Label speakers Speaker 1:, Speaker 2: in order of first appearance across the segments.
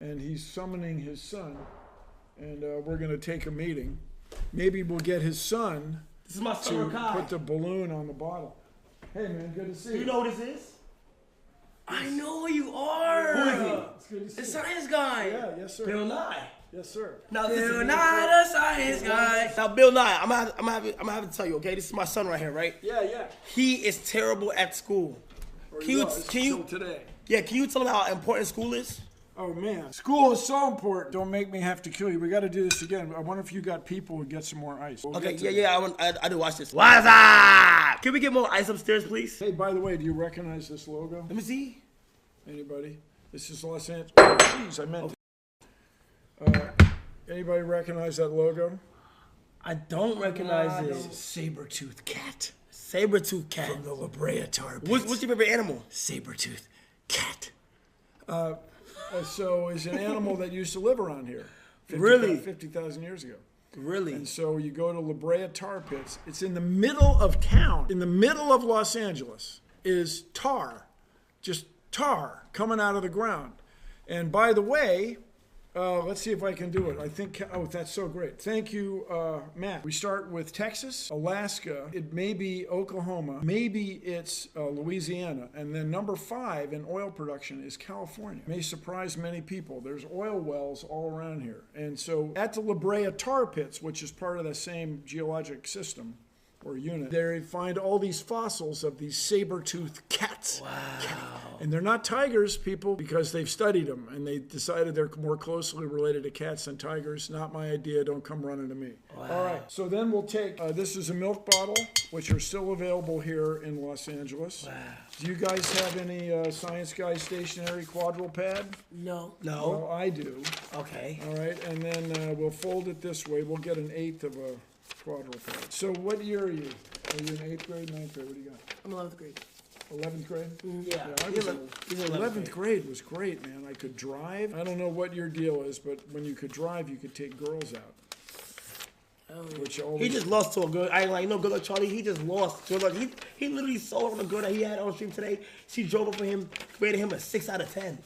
Speaker 1: and he's summoning his son, and we're going to take a meeting. Maybe we'll get his son
Speaker 2: This is my son,
Speaker 1: to
Speaker 2: Rakai.
Speaker 1: put the balloon on the bottle. Hey, man, good to see you.
Speaker 2: You know what this is?
Speaker 3: I know who you are.
Speaker 2: Who is he?
Speaker 1: It's good to see
Speaker 3: The
Speaker 1: you.
Speaker 3: science guy.
Speaker 1: Yeah, yes, sir.
Speaker 2: Bill Nye.
Speaker 1: Yes, sir.
Speaker 2: Now this
Speaker 3: Bill
Speaker 2: is
Speaker 3: Nye, the science guy.
Speaker 2: Now Bill Nye, I'm gonna have to tell you, okay? This is my son right here, right?
Speaker 1: Yeah.
Speaker 2: He is terrible at school.
Speaker 1: Or
Speaker 2: Can you
Speaker 1: till today?
Speaker 2: Yeah, can you tell him how important school is?
Speaker 1: Oh, man. School is so important. Don't make me have to kill you. We got to do this again. I wonder if you got people who get some more ice. We'll
Speaker 2: Okay,
Speaker 1: get to
Speaker 2: yeah,
Speaker 1: that.
Speaker 2: I do watch this. What's up? Can we get more ice upstairs, please?
Speaker 1: Hey, by the way, do you recognize this logo?
Speaker 2: Let me see.
Speaker 1: Anybody? This is Los Angeles. Oh, jeez, I meant to. Anybody recognize that logo?
Speaker 2: I don't recognize it.
Speaker 3: Saber-toothed cat.
Speaker 2: Saber-tooth cat.
Speaker 3: From the La Brea tar pits.
Speaker 2: What's your favorite animal?
Speaker 3: Saber-toothed cat.
Speaker 1: So it's an animal that used to live around here.
Speaker 2: Really?
Speaker 1: 50,000 years ago.
Speaker 2: Really?
Speaker 1: And so you go to La Brea tar pits. It's in the middle of town. In the middle of Los Angeles is tar. Just tar coming out of the ground. And by the way, let's see if I can do it. I think, oh, that's so great. Thank you, Matt. We start with Texas, Alaska. It may be Oklahoma. Maybe it's Louisiana. And then number 5 in oil production is California. May surprise many people. There's oil wells all around here. And so at the La Brea tar pits, which is part of the same geologic system, or unit, they find all these fossils of these saber-toothed cats.
Speaker 2: Wow.
Speaker 1: And they're not tigers, people, because they've studied them, and they decided they're more closely related to cats than tigers. Not my idea. Don't come running to me.
Speaker 2: Wow.
Speaker 1: All right. So then we'll take, this is a milk bottle, which are still available here in Los Angeles.
Speaker 2: Wow.
Speaker 1: Do you guys have any Science Guy stationary quadrupad?
Speaker 3: No.
Speaker 2: No.
Speaker 1: Well, I do.
Speaker 2: Okay.
Speaker 1: All right. And then we'll fold it this way. We'll get an 1/8 of a quadruped. So what year are you? Are you in 8th grade, 9th grade? What do you got?
Speaker 3: I'm 11th grade.
Speaker 1: 11th grade?
Speaker 2: Yeah.
Speaker 1: I
Speaker 2: He's
Speaker 1: was
Speaker 2: in
Speaker 1: 11th grade was great, man. I could drive. I don't know what your deal is, but when you could drive, you could take girls out.
Speaker 3: Oh.
Speaker 1: Which always,
Speaker 2: He just lost to a girl. I ain't like, no, good luck, Charlie. He just lost to a girl. He literally saw on a girl that he had on stream today. She drove up for him, rated him a 6 out of 10.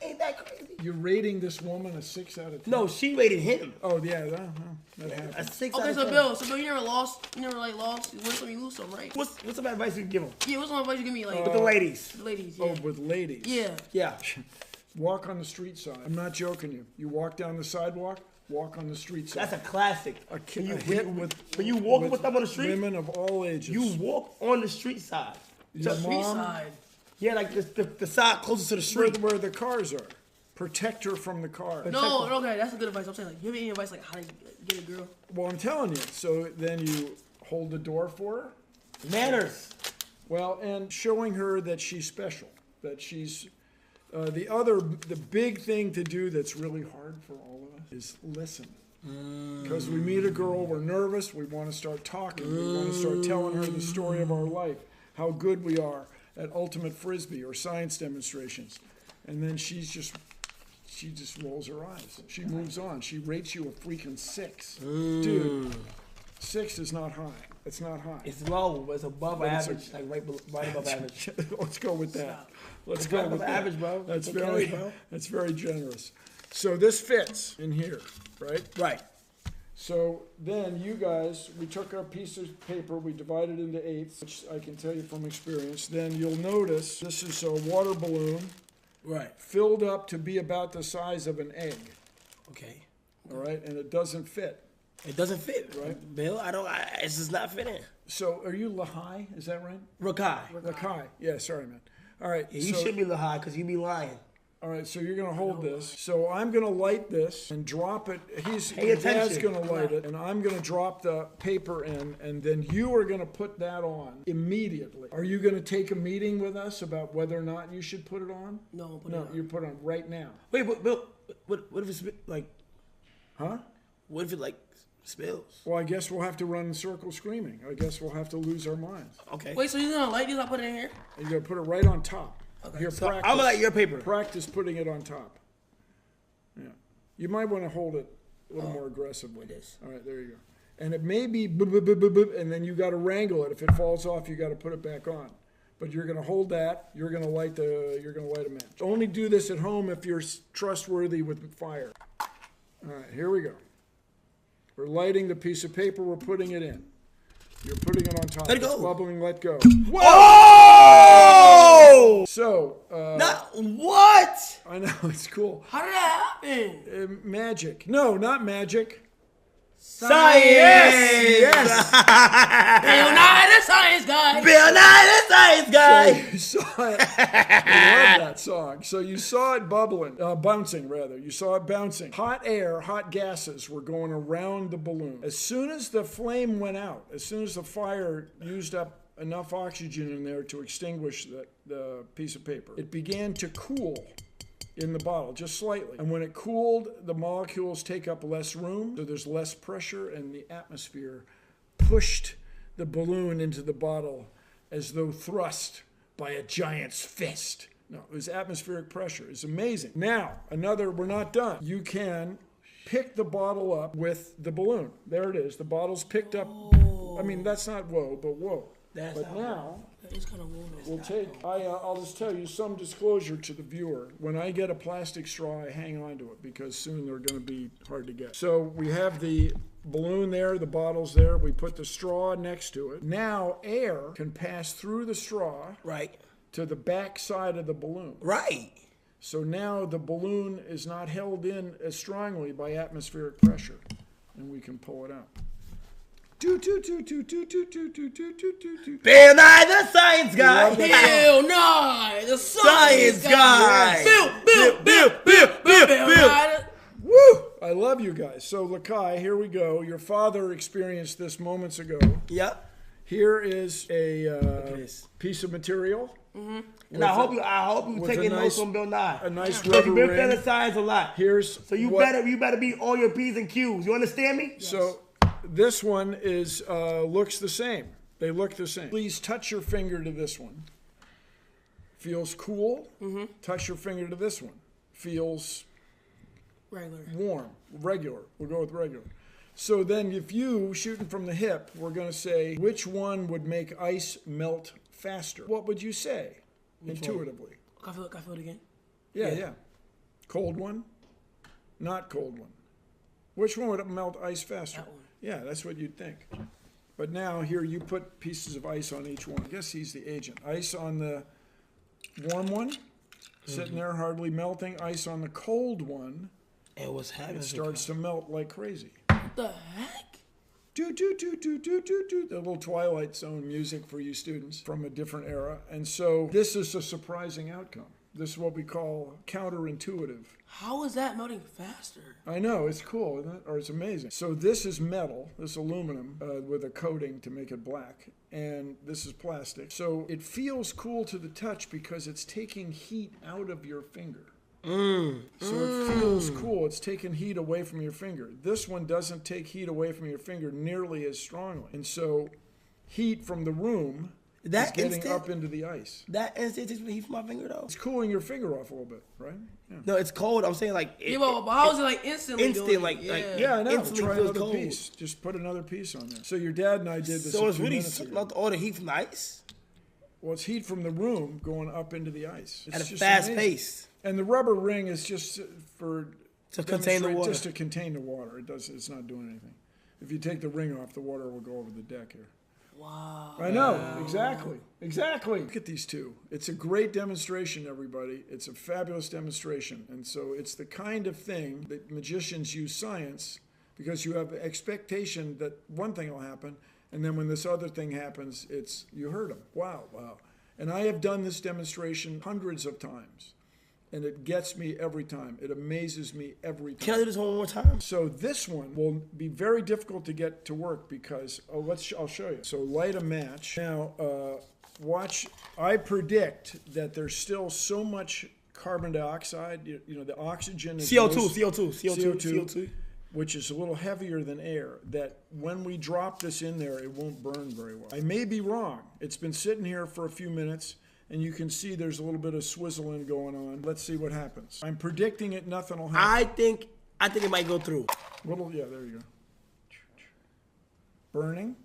Speaker 2: Ain't that crazy?
Speaker 1: You're rating this woman a 6 out of 10?
Speaker 2: No, she rated him
Speaker 1: Oh, yeah, that
Speaker 2: a
Speaker 1: happens.
Speaker 2: 6 out
Speaker 3: Okay,
Speaker 2: of
Speaker 3: so
Speaker 2: 10.
Speaker 3: Bill, you never lost. You never lost. You win some, you lose some, right?
Speaker 2: What's some advice you give him?
Speaker 3: Yeah, what's some advice you give me, like
Speaker 2: With the ladies.
Speaker 3: ladies? Yeah.
Speaker 1: Oh, with ladies.
Speaker 3: Yeah.
Speaker 2: Yeah.
Speaker 1: Walk on the street side. I'm not joking you. You walk down the sidewalk, walk on the street side.
Speaker 2: That's a classic.
Speaker 1: a
Speaker 2: when you walk with them on the street,
Speaker 1: women of all ages.
Speaker 2: you walk on the street side.
Speaker 1: Your
Speaker 2: Just-
Speaker 1: mom-
Speaker 3: Street side.
Speaker 2: Yeah, like the side closest to the street.
Speaker 1: where the cars are. Protect her from the car.
Speaker 3: No, okay, that's a good advice. I'm saying, like, you have any advice, like, how to get a girl?
Speaker 1: Well, I'm telling you. So then you hold the door for her.
Speaker 2: Manners.
Speaker 1: Well, and showing her that she's special, that she's the big thing to do that's really hard for all of us is listen. Because we meet a girl, we're nervous, we want to start talking, we want to start telling her the story of our life, how good we are at ultimate frisbee or science demonstrations, and then she just rolls her eyes. She moves on. She rates you a freaking 6, dude. 6 is not high. It's not high.
Speaker 2: It's low, but it's above
Speaker 1: But it's
Speaker 2: average, like right above average.
Speaker 1: Let's go with that. Let's
Speaker 2: It's
Speaker 1: go
Speaker 2: right
Speaker 1: with
Speaker 2: above
Speaker 1: that.
Speaker 2: average, bro.
Speaker 1: That's
Speaker 2: Okay,
Speaker 1: very,
Speaker 2: bro.
Speaker 1: that's very generous. So this fits in here, right?
Speaker 2: Right.
Speaker 1: So then you guys, we took a piece of paper, we divided into 8ths, which I can tell you from experience. Then you'll notice this is a water balloon
Speaker 2: Right.
Speaker 1: filled up to be about the size of an egg,
Speaker 2: Okay.
Speaker 1: all right? And it doesn't fit.
Speaker 2: It doesn't fit,
Speaker 1: Right.
Speaker 2: Bill. It's just not fitting.
Speaker 1: So are you Lahai? Is that right?
Speaker 2: Rakai.
Speaker 1: Lakai. Yeah, sorry, man. All right.
Speaker 2: Yeah, you
Speaker 1: so,
Speaker 2: should be high because you be lying.
Speaker 1: All right, so you're going to hold this. So I'm going to light this and drop it.
Speaker 2: Pay
Speaker 1: Dad's
Speaker 2: attention.
Speaker 1: going to light it, and I'm going to drop the paper in, and then you are going to put that on immediately. Are you going to take a meeting with us about whether or not you should put it on?
Speaker 3: No, put it
Speaker 1: No,
Speaker 3: on.
Speaker 1: you put it on right now.
Speaker 2: Wait, but Bill, what if it's like,
Speaker 1: Huh?
Speaker 2: what if it like spills?
Speaker 1: Well, I guess we'll have to run in circles screaming. I guess we'll have to lose our minds.
Speaker 2: Okay.
Speaker 3: Wait, so you're gonna light these? I put it in here?
Speaker 1: You got to put it right on top. Here,
Speaker 2: So
Speaker 1: practice.
Speaker 2: I'm gonna light your paper.
Speaker 1: Practice putting it on top. Yeah. You might want to hold it a little more aggressively.
Speaker 3: It is.
Speaker 1: All right, there you go. And it may be boop, boop, boop, boop, boop, and then you got to wrangle it. If it falls off, you got to put it back on. But you're going to hold that. You're going to light a match. Only do this at home if you're trustworthy with fire. All right, here we go. We're lighting the piece of paper. We're putting it in. You're putting it on top.
Speaker 2: Let it go.
Speaker 1: It's bubbling. Let go.
Speaker 2: Whoa! Oh!
Speaker 1: So.
Speaker 2: What?
Speaker 1: I know, it's cool.
Speaker 3: How did that happen?
Speaker 1: Magic. No, not magic.
Speaker 2: Science!
Speaker 1: Yes!
Speaker 3: Bill Nye, the science guy.
Speaker 2: Bill Nye, the science guy.
Speaker 1: So you saw it. I love that song. So you saw it bubbling, bouncing rather. You saw it bouncing. Hot air, hot gases were going around the balloon. As soon as the flame went out, as soon as the fire used up enough oxygen in there to extinguish the piece of paper, it began to cool in the bottle, just slightly. And when it cooled, the molecules take up less room, so there's less pressure, and the atmosphere pushed the balloon into the bottle as though thrust by a giant's fist. No, it was atmospheric pressure. It's amazing. Now, we're not done. You can pick the bottle up with the balloon. There it is. The bottle's picked up. I mean, that's not whoa, but whoa. But now,
Speaker 3: It's kind of warm.
Speaker 1: we'll take, I'll just tell you some disclosure to the viewer. When I get a plastic straw, I hang on to it because soon they're going to be hard to get. So we have the balloon there, the bottle's there. We put the straw next to it. Now air can pass through the straw
Speaker 2: Right.
Speaker 1: to the back side of the balloon.
Speaker 2: Right.
Speaker 1: So now the balloon is not held in as strongly by atmospheric pressure, and we can pull it out.
Speaker 2: Bill Nye, the science guy.
Speaker 3: Bill Nye, the
Speaker 2: Science guy.
Speaker 3: Bill Nye.
Speaker 1: Woo! I love you guys. So Lakai, here we go. Your father experienced this moments ago.
Speaker 2: Yep.
Speaker 1: Here is a
Speaker 2: this.
Speaker 1: piece of material.
Speaker 2: And I hope you
Speaker 1: with
Speaker 2: taking
Speaker 1: a
Speaker 2: notes
Speaker 1: nice-
Speaker 2: from Bill Nye.
Speaker 1: a nice
Speaker 2: Because
Speaker 1: rubber
Speaker 2: you've been
Speaker 1: ring.
Speaker 2: feeling science a lot.
Speaker 1: Here's
Speaker 2: So you
Speaker 1: what-
Speaker 2: better be on your P's and Q's. You understand me?
Speaker 1: So this one is looks the same. They look the same. Please touch your finger to this one. Feels cool. Touch your finger to this one. Feels
Speaker 3: Regular.
Speaker 1: warm, regular. We'll go with regular. So then if you, shooting from the hip, we're going to say, which one would make ice melt faster? What would you say intuitively?
Speaker 3: Can I feel it again?
Speaker 1: Yeah. Cold one? Not cold one. Which one would melt ice faster?
Speaker 3: That one.
Speaker 1: Yeah, that's what you'd think. But now here you put pieces of ice on each one. I guess he's the agent. Ice on the warm one, sitting there hardly melting. Ice on the cold one,
Speaker 2: And what's happening?
Speaker 1: it starts to melt like crazy.
Speaker 3: What the heck?
Speaker 1: Do, do, do, do, do, do, do. The little Twilight Zone music for you students from a different era. And so this is a surprising outcome. This is what we call counterintuitive.
Speaker 3: How is that melting faster?
Speaker 1: I know, it's cool, isn't it? Or it's amazing. So this is metal, this aluminum, with a coating to make it black. And this is plastic. So it feels cool to the touch because it's taking heat out of your finger. So it feels cool. It's taking heat away from your finger. This one doesn't take heat away from your finger nearly as strongly. And so heat from the room is
Speaker 2: That
Speaker 1: getting
Speaker 2: instant?
Speaker 1: up into the ice.
Speaker 2: That instant takes the heat from my finger, though.
Speaker 1: It's cooling your finger off a little bit, right? Yeah.
Speaker 2: No, it's cold. I'm saying like
Speaker 3: Yeah, but how is it like instantly?
Speaker 2: instant,
Speaker 3: doing it?
Speaker 2: like-
Speaker 1: Yeah, I know.
Speaker 2: Instantly
Speaker 1: Try
Speaker 2: feels
Speaker 1: another
Speaker 2: cold.
Speaker 1: piece. Just put another piece on there. So your dad and I did this.
Speaker 2: So
Speaker 1: a
Speaker 2: it's
Speaker 1: few
Speaker 2: really
Speaker 1: minutes
Speaker 2: sucking
Speaker 1: ago.
Speaker 2: out all the heat from the ice
Speaker 1: Well, it's heat from the room going up into the ice. It's
Speaker 2: at a
Speaker 1: just
Speaker 2: fast
Speaker 1: amazing.
Speaker 2: pace.
Speaker 1: And the rubber ring is just for
Speaker 2: To contain the
Speaker 1: demonstrate-
Speaker 2: water.
Speaker 1: Just to contain the water. It's not doing anything. If you take the ring off, the water will go over the deck here.
Speaker 3: Wow.
Speaker 1: I know, exactly. Look at these two. It's a great demonstration, everybody. It's a fabulous demonstration. And so it's the kind of thing that magicians use science because you have the expectation that one thing will happen, and then when this other thing happens, it's, you heard them. Wow. And I have done this demonstration hundreds of times, and it gets me every time. It amazes me every time.
Speaker 2: Can I do this one more time?
Speaker 1: So this one will be very difficult to get to work because, I'll show you. So light a match. Now, watch, I predict that there's still so much carbon dioxide, the oxygen is
Speaker 2: CO2,
Speaker 1: which is a little heavier than air, that when we drop this in there, it won't burn very well. I may be wrong. It's been sitting here for a few minutes, and you can see there's a little bit of swizzling going on. Let's see what happens. I'm predicting it, nothing will happen.
Speaker 2: I think it might go through.
Speaker 1: Yeah, there you go. Burning.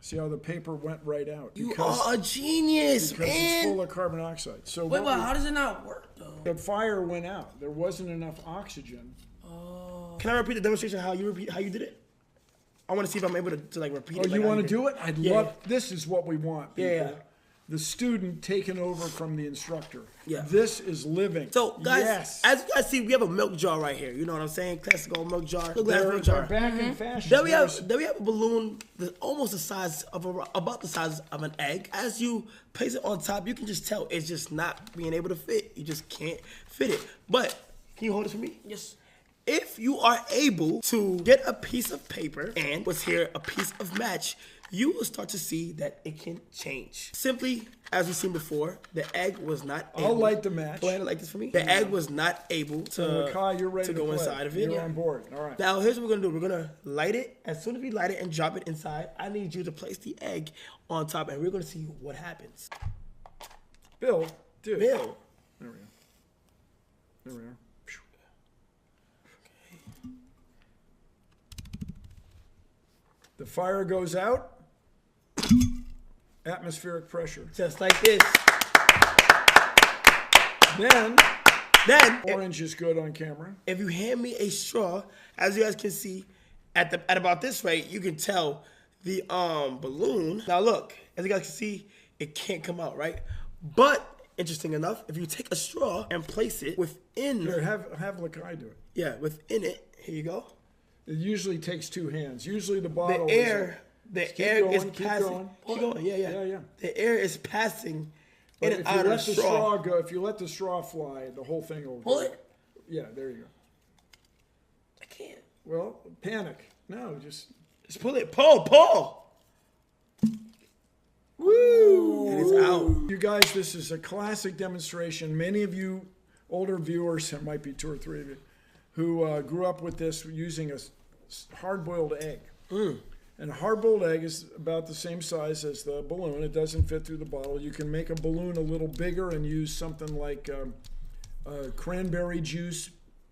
Speaker 1: See how the paper went right out?
Speaker 2: You are a genius,
Speaker 1: because
Speaker 2: man.
Speaker 1: it's full of carbon dioxide. So
Speaker 3: Wait, how does it not work though?
Speaker 1: the fire went out. There wasn't enough oxygen.
Speaker 2: Can I repeat the demonstration how you did it? I want to see if I'm able to like repeat it.
Speaker 1: Oh, you want to do it? I'd love.
Speaker 2: Yeah.
Speaker 1: This is what we want. People.
Speaker 2: Yeah.
Speaker 1: The student taking over from the instructor.
Speaker 2: Yeah.
Speaker 1: This is living.
Speaker 2: So, guys,
Speaker 1: yes.
Speaker 2: as you guys see, we have a milk jar right here. You know what I'm saying? Classic old milk jar. Look at that
Speaker 1: they're,
Speaker 2: milk
Speaker 1: they're
Speaker 2: jar.
Speaker 1: back in fashion.
Speaker 2: Then we have a balloon that's almost the size of about the size of an egg. As you place it on top, you can just tell it's just not being able to fit. You just can't fit it. But can you hold it for me?
Speaker 3: Yes.
Speaker 2: If you are able to get a piece of paper and what's here, a piece of match, you will start to see that it can change. Simply, as we've seen before, the egg was not able.
Speaker 1: I'll light the match.
Speaker 2: Go ahead and light this for me. The egg was not able to,
Speaker 1: Makai, you're ready
Speaker 2: to go
Speaker 1: play.
Speaker 2: inside of it.
Speaker 1: You're on board. All right.
Speaker 2: Now, here's what we're gonna do. We're gonna light it. As soon as we light it and drop it inside, I need you to place the egg on top, and we're gonna see what happens.
Speaker 1: Bill, dude.
Speaker 2: Bill.
Speaker 1: There we go. There we are. The fire goes out. Atmospheric pressure.
Speaker 2: Just like this.
Speaker 1: Then,
Speaker 2: Then,
Speaker 1: orange is good on camera.
Speaker 2: if you hand me a straw, as you guys can see, at about this rate, you can tell the balloon. Now look, as you guys can see, it can't come out, right? But interesting enough, if you take a straw and place it within,
Speaker 1: Here, have Lakai do it.
Speaker 2: yeah, within it, here you go.
Speaker 1: It usually takes two hands. Usually the
Speaker 2: The
Speaker 1: bottle
Speaker 2: air,
Speaker 1: Just keep
Speaker 2: is
Speaker 1: going, keep
Speaker 2: passing.
Speaker 1: going.
Speaker 2: Keep going, yeah.
Speaker 1: Yeah, yeah.
Speaker 2: The air is passing
Speaker 1: But
Speaker 2: in and
Speaker 1: if you
Speaker 2: out of
Speaker 1: let
Speaker 2: the
Speaker 1: the
Speaker 2: straw.
Speaker 1: straw go, if you let the straw fly, the whole thing will
Speaker 3: Pull
Speaker 1: go.
Speaker 3: it.
Speaker 1: Yeah, there you go.
Speaker 3: I can't.
Speaker 1: Well, panic. No, just
Speaker 2: Just pull it. Pull.
Speaker 1: woo.
Speaker 2: And it's out.
Speaker 1: You guys, this is a classic demonstration. Many of you older viewers, there might be 2 or 3 of you, who grew up with this using a hard-boiled egg. And a hard-boiled egg is about the same size as the balloon. It doesn't fit through the bottle. You can make a balloon a little bigger and use something like a cranberry juice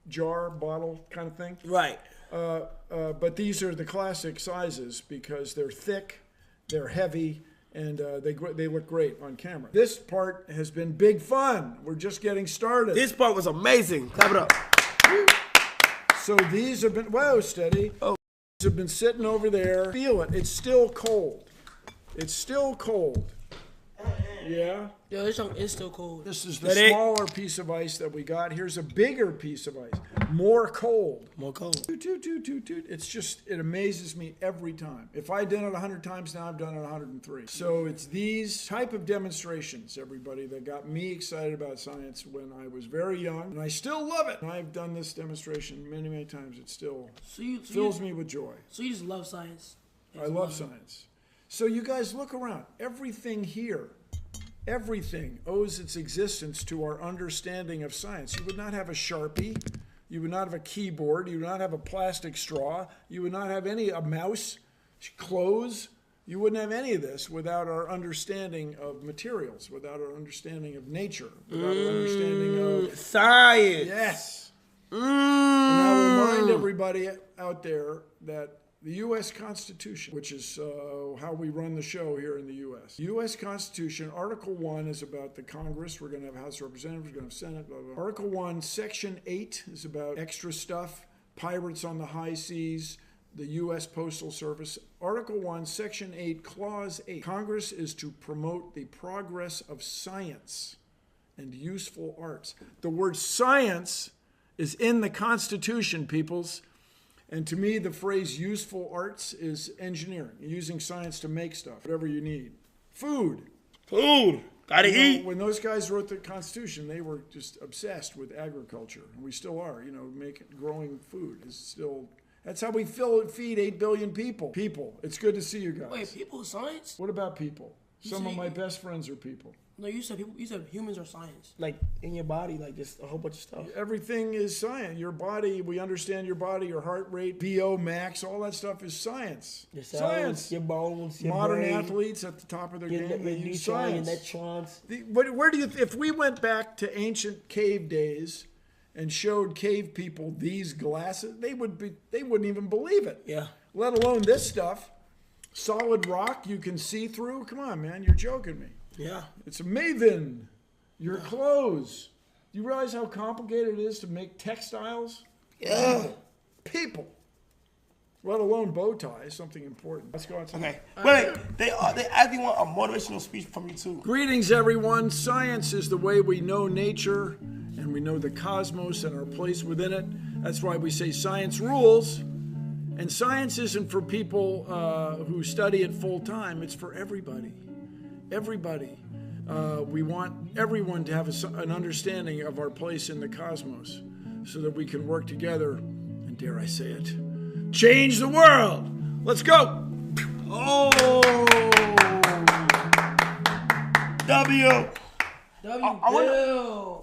Speaker 1: jar, bottle kind of thing.
Speaker 2: Right.
Speaker 1: But these are the classic sizes because they're thick, they're heavy, and they look great on camera. This part has been big fun. We're just getting started.
Speaker 2: This part was amazing. Clap it up.
Speaker 1: So these have been, whoa, steady.
Speaker 2: Oh.
Speaker 1: These have been sitting over there. Feel it. It's still cold. It's still cold. Yeah.
Speaker 3: Yo, this junk is still cold.
Speaker 1: This is the
Speaker 2: Ready?
Speaker 1: smaller piece of ice that we got. Here's a bigger piece of ice. More cold.
Speaker 2: More cold.
Speaker 1: Toot, toot, toot, toot, toot. It's just, it amazes me every time. If I've done it 100 times now, I've done it 103. So it's these type of demonstrations, everybody, that got me excited about science when I was very young. And I still love it. And I've done this demonstration many, many times. It still fills me with joy.
Speaker 3: So you just love science.
Speaker 1: I love science. So you guys look around. Everything here, everything owes its existence to our understanding of science. You would not have a Sharpie. You would not have a keyboard. You would not have a plastic straw. You would not have a mouse, clothes. You wouldn't have any of this without our understanding of materials, without our understanding of nature, without our understanding of...
Speaker 2: Science.
Speaker 1: Yes. And I'll remind everybody out there that the U.S. Constitution, which is how we run the show here in the U.S. U.S. Constitution, Article 1 is about the Congress. We're going to have House of Representatives, we're going to have Senate, blah, blah, blah. Article 1, Section 8 is about extra stuff, pirates on the high seas, the U.S. Postal Service. Article 1, Section 8, Clause 8. Congress is to promote the progress of science and useful arts. The word science is in the Constitution, peoples. And to me, the phrase useful arts is engineering, using science to make stuff, whatever you need. Food.
Speaker 2: Gotta eat.
Speaker 1: When those guys wrote the Constitution, they were just obsessed with agriculture. And we still are, growing food is still, that's how we feed 8 billion people. People. It's good to see you guys.
Speaker 3: Wait, people is science?
Speaker 1: What about people? Some of my best friends are people.
Speaker 3: No, you said people. You said humans are science.
Speaker 2: Like in your body, like just a whole bunch of stuff.
Speaker 1: Everything is science. Your body, we understand your body, your heart rate, VO max, all that stuff is science.
Speaker 2: Your cells,
Speaker 1: Science.
Speaker 2: your bones, your
Speaker 1: Modern
Speaker 2: brain,
Speaker 1: athletes at the top of their
Speaker 2: your,
Speaker 1: game, they
Speaker 2: your
Speaker 1: use
Speaker 2: neutrons, your
Speaker 1: science.
Speaker 2: neutrons.
Speaker 1: Where do you? If we went back to ancient cave days and showed cave people these glasses, they wouldn't even believe it.
Speaker 2: Yeah.
Speaker 1: Let alone this stuff. solid rock you can see through. Come on, man, you're joking me.
Speaker 2: Yeah.
Speaker 1: It's a maven. Your clothes. Do you realize how complicated it is to make textiles?
Speaker 2: Yeah.
Speaker 1: People. Let alone bow ties, something important. Let's go on to
Speaker 2: Okay. Wait. They actually want a motivational speech from you too.
Speaker 1: Greetings, everyone. Science is the way we know nature, and we know the cosmos and our place within it. That's why we say science rules. And science isn't for people who study it full time. It's for everybody. Everybody. We want everyone to have an understanding of our place in the cosmos so that we can work together, and dare I say it, change the world. Let's go.
Speaker 2: Oh. W.
Speaker 3: W. Bill.